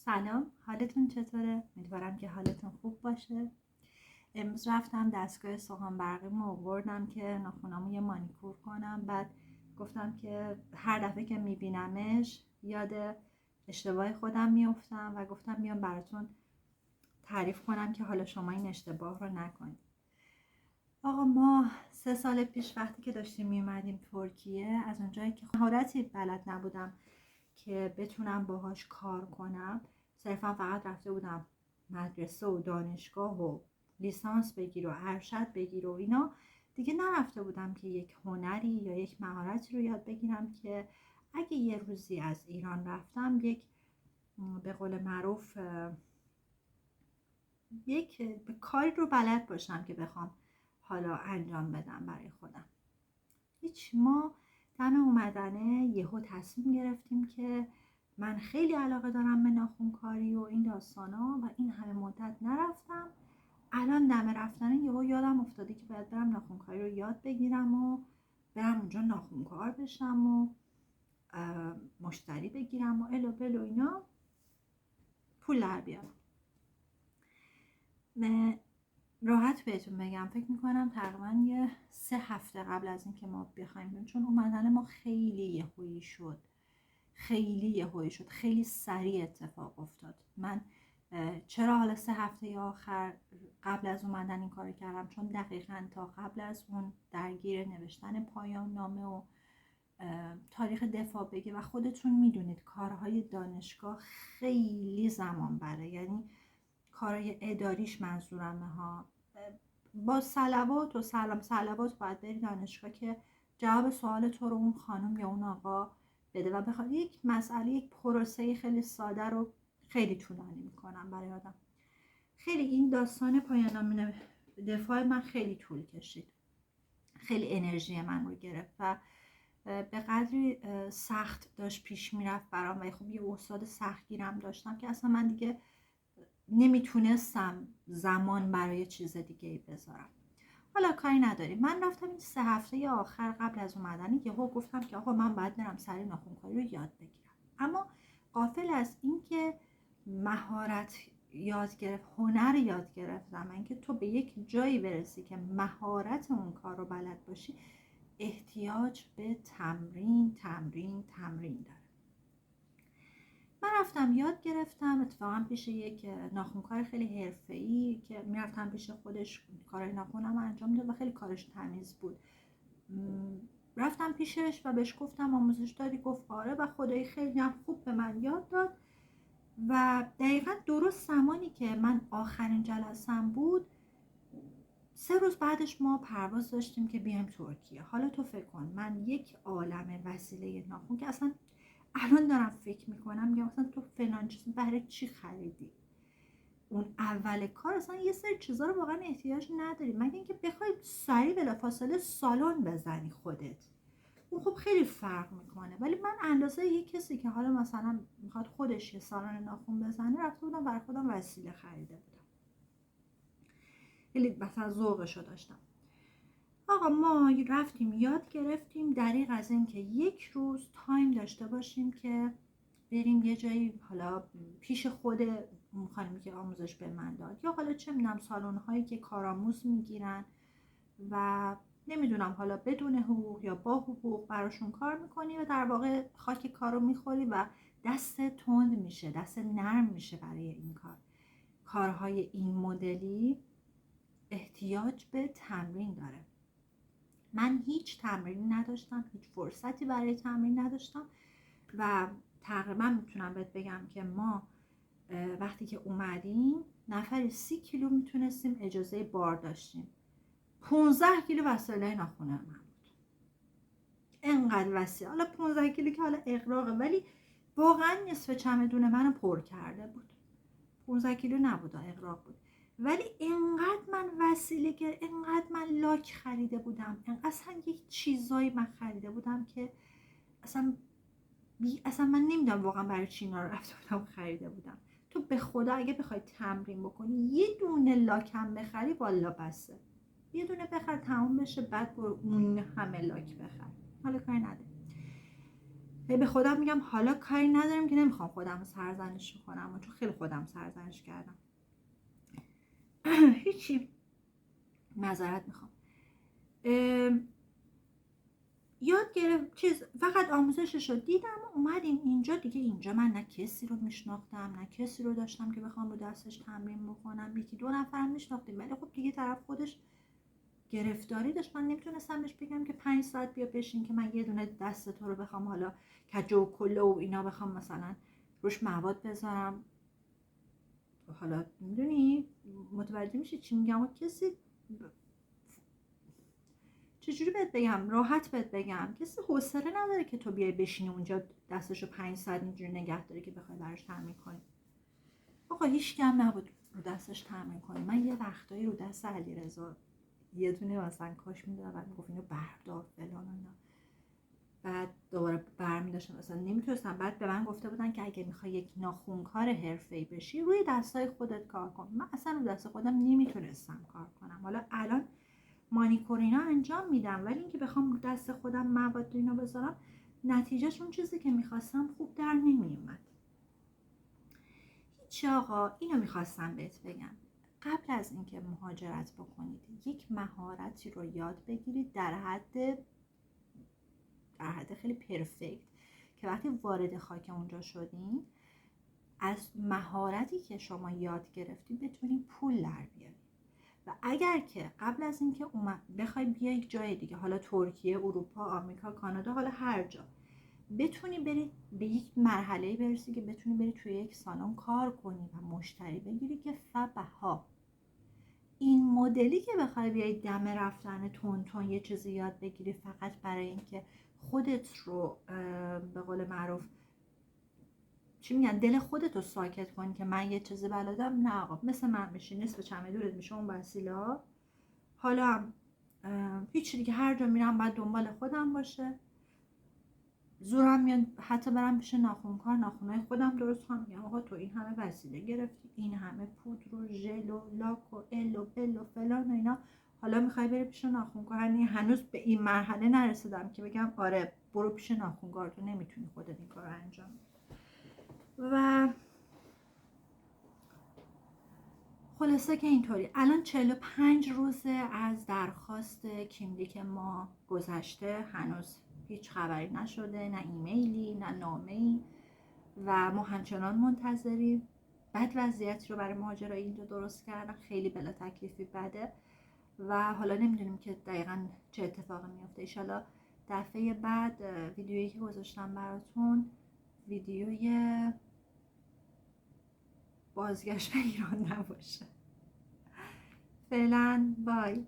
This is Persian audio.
سلام، حالتون چطوره؟ امیدوارم که حالتون خوب باشه. امروز رفتم دستگاه سوهان برقیمو آوردم که ناخنامو یه مانیکور کنم. بعد گفتم که هر دفعه که میبینمش یاد اشتباه خودم میافتم و گفتم میام براتون تعریف کنم که حالا شما این اشتباه رو نکنید. آقا ما 3 سال پیش وقتی که داشتیم میومدیم ترکیه، از اونجایی که مهارتی بلد نبودم که بتونم باهاش کار کنم، صرفا فقط رفته بودم مدرسه و دانشگاه و لیسانس بگیر و ارشد بگیر و اینا، دیگه نرفته بودم که یک هنری یا یک مهارتی رو یاد بگیرم که اگه یه روزی از ایران رفتم یک به قول معروف یک کاری رو بلد باشم که بخوام حالا انجام بدم برای خودم. ما دم اومدنه یهو تصمیم گرفتیم که من خیلی علاقه دارم به ناخن‌کاری و این داستانا و این همه مدت نرفتم. الان دم رفتنه یهو یادم افتاده که باید برم ناخن‌کاری رو یاد بگیرم و برم اونجا ناخن‌کار بشم و مشتری بگیرم و الو بلو اینا، پول در بیارم. راحت بهتون بگم فکر میکنم تقریبا یه 3 هفته قبل از اینکه ما بخوایم، چون اومدن ما خیلی یهویی شد، خیلی سریع اتفاق افتاد. من چرا حالا 3 هفته آخر قبل از اومدن این کار کردم؟ چون دقیقاً تا قبل از اون درگیر نوشتن پایان نامه و تاریخ دفاع بگه و خودتون میدونید کارهای دانشگاه خیلی زمان بره، یعنی کارهای اداریش منظورمه ها. با صلوات و سلام صلوات باید بری دانشگاه که جواب سوال تو رو اون خانم یا اون آقا بده و بخواد یک مسئله، یک پروسه خیلی ساده رو خیلی طولانی میکنم برای آدم. خیلی این داستان پایان نامه دفاع من خیلی طول کشید، خیلی انرژی من رو گرفت و به قدری سخت داشت پیش میرفت برام و خب یه استاد سختگیرم داشتم که اصلا من دیگه نمیتونستم زمان برای چیز دیگه ای بذارم. حالا کاری نداریم، من رفتم این 3 هفته آخر قبل از اومدن یهو گفتم که آقا من باید برم سری ناخن‌کاری رو یاد بگیرم. اما غافل از این که مهارت یاد گرفت، هنر یاد گرفتم، اینکه تو به یک جایی برسی که مهارت اون کار رو بلد باشی، احتیاج به تمرین تمرین تمرین داره. من رفتم یاد گرفتم، اتفاقا پیش یک ناخن‌کار خیلی حرفه‌ای که میرفتم پیش خودش کارای ناخنم انجام میداد و خیلی کارش تمیز بود. رفتم پیشش و بهش گفتم آموزش دادی؟ گفت آره و خدایی خیلی هم خوب به من یاد داد. و دقیقا درست زمانی که من آخرین جلسم بود، 3 روز بعدش ما پرواز داشتیم که بیایم ترکیه. حالا تو فکر کن من یک عالمه وسیله ناخن که اصلا الان دارم فکر میکنم یا مثلا تو فلان چیز برای چی خریدی؟ اون اول کار اصلا یه سری چیزا رو واقعا احتیاج نداری مگه اینکه بخوای سریع بلافاصله سالن بزنی خودت. اون خب خیلی فرق میکنه، ولی من اندازه یک کسی که حالا مثلا میخواد خودش یه سالن ناخن بزنه رفته بودم برای خودم وسیله خریده بودم، خیلی مثلا ذوقشو داشتم. آقا ما رفتیم یاد گرفتیم، دریغ از این که یک روز تایم داشته باشیم که بریم یه جایی، حالا پیش خود اون خانمی که آموزش به من داد، یا حالا چه میدونم سالن هایی که کارآموز میگیرن و نمیدونم حالا بدون حقوق یا با حقوق براشون کار میکنی و در واقع خاک کارو میخوری و دست تند میشه، دست نرم میشه برای این کار. کارهای این مدلی احتیاج به تمرین داره. من هیچ تمرینی نداشتم، هیچ فرصتی برای تمرین نداشتم و تقریبا میتونم بهت بگم که ما وقتی که اومدیم نفری 30 کیلو میتونستیم اجازه بار داشتیم. 15 کیلو وسایل ناخونه من بود، انقدر وسیع. حالا 15 کیلو که حالا اغراقه، ولی واقعا نصف چمدون منو پر کرده بود. 15 کیلو نبود، اغراق بود. ولی انقدر من وسیله انقدر من لاک خریده بودم، اصلا یک چیزایی من خریده بودم که اصلا من نمیدونم واقعا برای چی اینا رو رفته بودم خریده بودم. تو به خدا اگه بخوای تمرین بکنی یه دونه لاکم بخری والا بسه، یه دونه بخر تموم بشه، بعد برو اون همه لاک بخر. حالا کاری نداره. به خودم میگم حالا کاری ندارم که نمیخوام خودم رو سرزنش کنم، چون خیلی خودم سرزنش کردم. هیچی، معذرت میخوام. یاد گرفت چیز، فقط آموزشش رو دیدم و اومدیم اینجا دیگه. اینجا من نه کسی رو میشناختم نه کسی رو داشتم که بخوام رو دستش تمرین بکنم. یکی دو نفرم میشناختیم، ولی خب دیگه طرف خودش گرفتاری داشت. من نمیتونستم بهش بگم که 5 ساعت بیا بشین که من یه دونه دست تو رو بخوام حالا کجو و کلو و اینا بخوام مثلا روش مواد بذارم. حالا میدونی متوجه میشی چی میگم؟ کسی چجوری بهت بگم، راحت بهت بگم، کسی حوصله نداره که تو بیای بشینی اونجا دستشو 5 ساعت اینجوری نگه داری که بخوای براش تمرین کنی. آقا هیچ کم نبود رو دستش تمرین کنی. من یه وقتایی رو دست علیرضا یه دونه مثلا کاش میدادم بعد میگفت اینو بردار فلان و اینا، بعد دوباره برمی‌داشتم مثلا نمیتونستم. بعد به من گفته بودن که اگه میخوای یک ناخونکار حرفه‌ای بشی روی دستای خودت کار کن. من اصلا رو دست خودم نمیتونستم کار کنم. حالا الان مانیکور اینا انجام میدم، ولی اینکه بخوام رو دست خودم مواد اینا بذارم نتیجهش اون چیزی که میخواستم خوب در نمیومد. هیچ آقا، اینو میخواستم بهت بگم، قبل از اینکه مهاجرت بکنید یک مهارتی رو یاد بگیرید در حد خیلی پرفکت که وقتی وارد خاک اونجا شدین از مهارتی که شما یاد گرفتید بتونید پول در بیارید. و اگر که قبل از اینکه بخوای بیای یک جای دیگه، حالا ترکیه، اروپا، آمریکا، کانادا، حالا هر جا، بتونی بری به یک مرحله برسی که بتونی بری توی یک سالن کار کنی و مشتری بگیری که فبها. این مدلی که بخوای بیای دم رفتن تون یه چیزی یاد بگیری فقط برای اینکه خودت رو به قول معروف چی میگن دل خودت رو ساکت کنی که من یه چیزی بلدم، نه آقا. مثل من میشی، نصف چمدونت میشه اون وسیله. حالا هم هیچ دیگه، هر جا میرم باید دنبال خودم باشه. زورم میاد حتی برم پیش ناخونکار ناخونای خودم درست کنم. میگم آقا تو این همه وسیله گرفتی، این همه پودر و ژل و لاک و ال و بل و فلان و اینا، حالا میخوای بری پیش ناخونکار؟ هنوز به این مرحله نرسیدم که بگم آره برو پیش ناخونکار، تو نمیتونی خودت این کارو انجام بدی. و خلاصه که اینطوری الان 45 روزه از درخواست کیملیک ما گذشته، هنوز هیچ خبری نشده، نه ایمیلی نه نامه‌ای و ما همچنان منتظریم. بعد وضعیتی رو برای مهاجرای اینجا درست کردن، خیلی بلا تکلیفی بده و حالا نمیدونیم که دقیقاً چه اتفاقی میفته. ایشالا دفعه بعد ویدیویی که گذاشتم براتون ویدیوی بازگشت به ایران نباشه. فعلا بای.